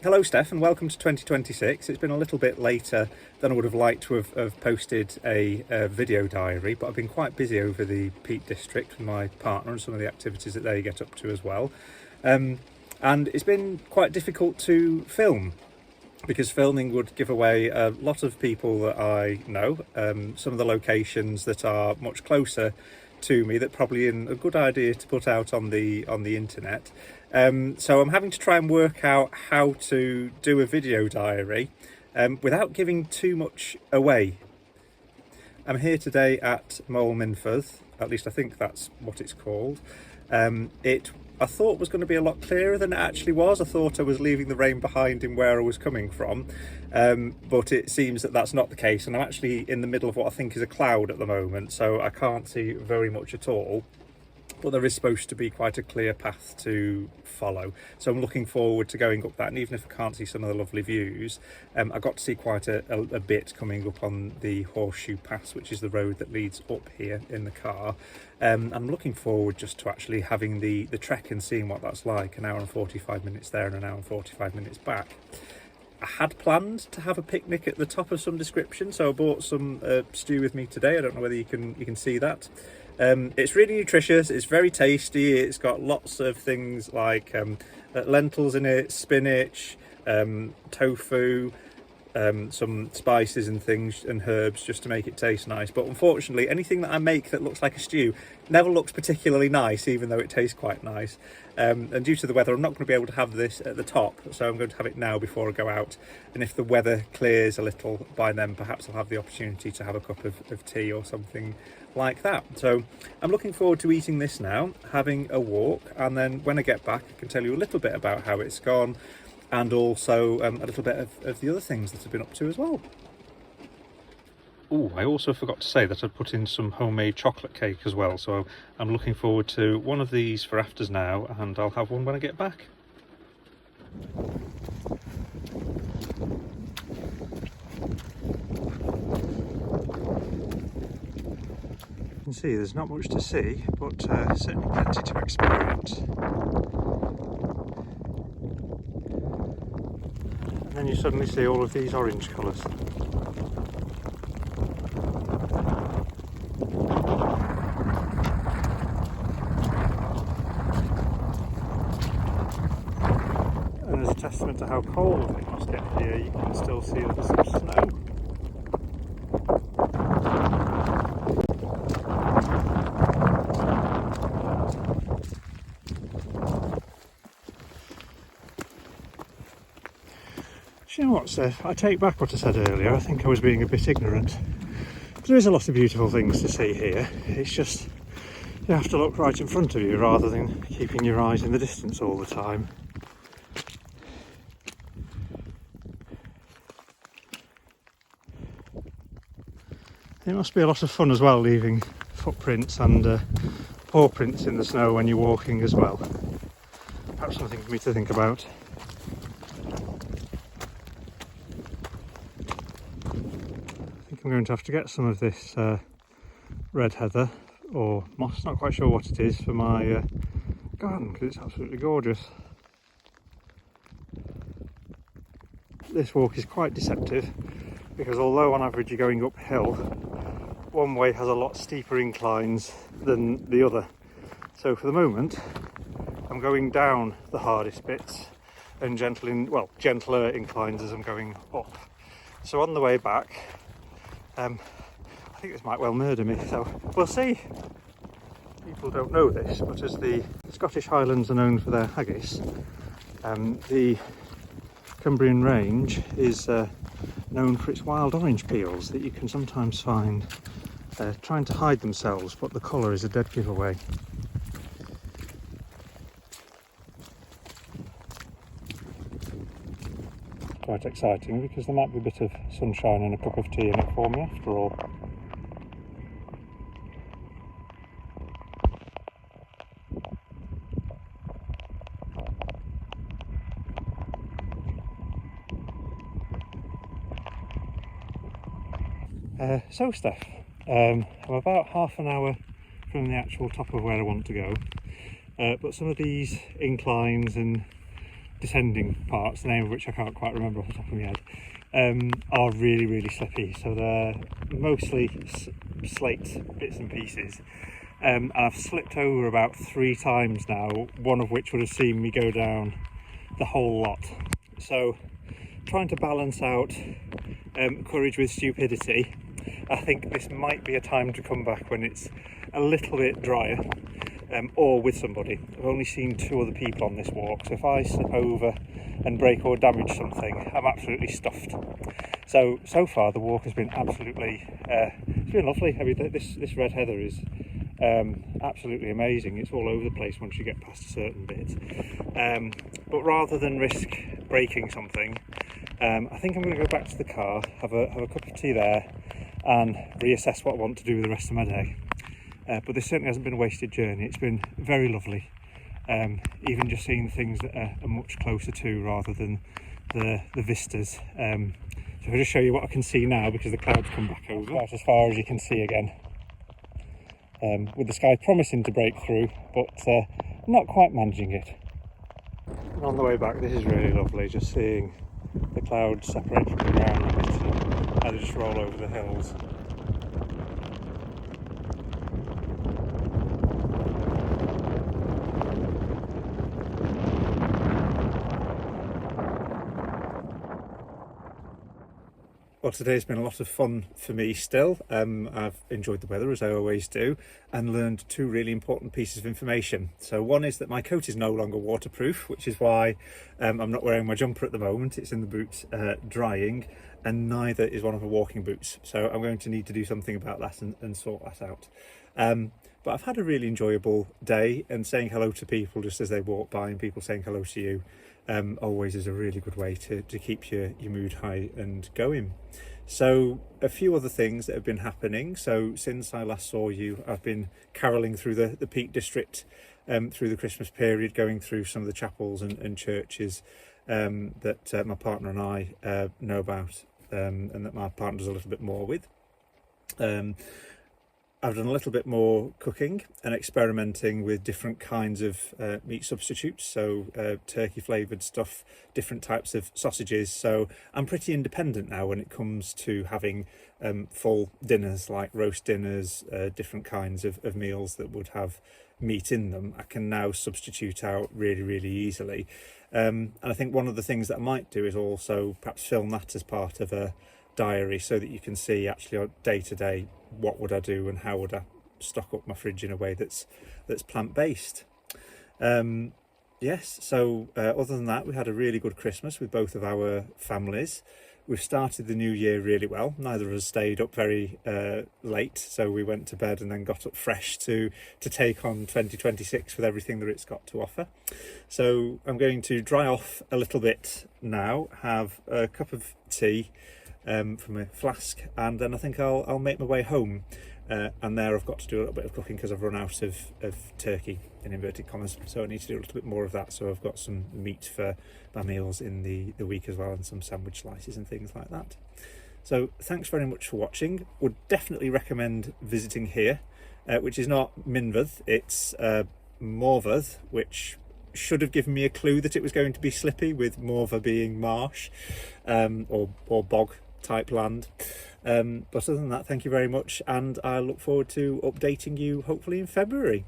Hello Steph, and welcome to 2026. It's been a little bit later than I would have liked to have posted a video diary, but I've been quite busy over the Peak District with my partner and some of the activities that they get up to as well. And it's been quite difficult to film because filming would give away a lot of people that I know, some of the locations that are much closer to me that probably isn't a good idea to put out on the internet. So I'm having to try and work out how to do a video diary without giving too much away. I'm here today at Moel Morfydd, at least I think that's what it's called. I thought was going to be a lot clearer than it actually was. I thought I was leaving the rain behind in where I was coming from, but it seems that that's not the case, and I'm actually in the middle of what I think is a cloud at the moment, so I can't see very much at all. But there is supposed to be quite a clear path to follow, so I'm looking forward to going up that. And even if I can't see some of the lovely views, I got to see quite a bit coming up on the Horseshoe Pass, which is the road that leads up here in the car. I'm looking forward just to actually having the trek and seeing what that's like. An hour and 45 minutes there and an hour and 45 minutes back. I had planned to have a picnic at the top of some description, so I bought some stew with me today. I don't know whether you can see that. It's really nutritious, it's very tasty, it's got lots of things like lentils in it, spinach, tofu, some spices and things and herbs just to make it taste nice. But unfortunately, anything that I make that looks like a stew never looks particularly nice, even though it tastes quite nice. And due to the weather, I'm not going to be able to have this at the top, so I'm going to have it now before I go out. And if the weather clears a little by then, perhaps I'll have the opportunity to have a cup of tea or something like that. So I'm looking forward to eating this now, having a walk, and then when I get back I can tell you a little bit about how it's gone, and also a little bit of the other things that I've been up to as well. Oh, I also forgot to say that I'd put in some homemade chocolate cake as well, so I'm looking forward to one of these for afters now, and I'll have one when I get back. You can see there's not much to see, but certainly plenty to experience. And then you suddenly see all of these orange colours. And as a testament to how cold it must get here, you can still see that there's some snow. You know what, Seth? I take back what I said earlier. I think I was being a bit ignorant. There is a lot of beautiful things to see here. It's just you have to look right in front of you rather than keeping your eyes in the distance all the time. It must be a lot of fun as well, leaving footprints and paw prints in the snow when you're walking as well. Perhaps something for me to think about. I'm going to have to get some of this red heather or moss, not quite sure what it is, for my garden, because it's absolutely gorgeous. This walk is quite deceptive because although on average you're going uphill, one way has a lot steeper inclines than the other. So for the moment I'm going down the hardest bits and gentler inclines as I'm going up. So on the way back, I think this might well murder me, so we'll see. People don't know this, but as the Scottish Highlands are known for their haggis, the Cumbrian range is known for its wild orange peels that you can sometimes find trying to hide themselves, but the colour is a dead giveaway. Quite exciting because there might be a bit of sunshine and a cup of tea in it for me after all. So Steph, I'm about half an hour from the actual top of where I want to go, but some of these inclines and descending parts, the name of which I can't quite remember off the top of my head, are really, really slippy. So they're mostly slate bits and pieces. And I've slipped over about 3 times now, one of which would have seen me go down the whole lot. So trying to balance out courage with stupidity, I think this might be a time to come back when it's a little bit drier, or with somebody. I've only seen 2 other people on this walk, so if I slip over and break or damage something, I'm absolutely stuffed. So far the walk has been absolutely, it's been lovely. I mean, this red heather is absolutely amazing. It's all over the place once you get past a certain bit. But rather than risk breaking something, I think I'm going to go back to the car, have a cup of tea there, and reassess what I want to do with the rest of my day. But this certainly hasn't been a wasted journey. It's been very lovely, even just seeing things that are much closer to rather than the vistas. So I'll just show you what I can see now, because the clouds come back over about as far as you can see again, with the sky promising to break through, but not quite managing it. And on the way back, this is really lovely, just seeing the clouds separate from the ground a bit, and how they just roll over the hills. Well, today's been a lot of fun for me still. I've enjoyed the weather, as I always do, and learned 2 really important pieces of information. So one is that my coat is no longer waterproof, which is why I'm not wearing my jumper at the moment. It's in the boot drying, and neither is one of my walking boots. So I'm going to need to do something about that and sort that out. But I've had a really enjoyable day, and saying hello to people just as they walk by and people saying hello to you always is a really good way to keep your mood high and going. So a few other things that have been happening. So since I last saw you, I've been carolling through the Peak District through the Christmas period, going through some of the chapels and churches that my partner and I know about, and that my partner does a little bit more with. I've done a little bit more cooking and experimenting with different kinds of meat substitutes, so turkey flavoured stuff, different types of sausages. So I'm pretty independent now when it comes to having full dinners, like roast dinners, different kinds of meals that would have meat in them. I can now substitute out really, really easily. And I think one of the things that I might do is also perhaps film that as part of a diary, so that you can see actually on day to day what would I do and how would I stock up my fridge in a way that's plant-based. Yes, so other than that, we had a really good Christmas with both of our families. We've started the new year really well. Neither of us stayed up very late, so we went to bed and then got up fresh to take on 2026 with everything that it's got to offer. So I'm going to dry off a little bit now, have a cup of tea from a flask, and then I think I'll make my way home, and there I've got to do a little bit of cooking because I've run out of turkey, in inverted commas, so I need to do a little bit more of that. So I've got some meat for my meals in the week as well, and some sandwich slices and things like that. So thanks very much for watching. Would definitely recommend visiting here, which is not Minfydd, it's Morfydd, which should have given me a clue that it was going to be slippy, with Morfa being marsh, or bog type land. But other than that, thank you very much, and I look forward to updating you hopefully in February.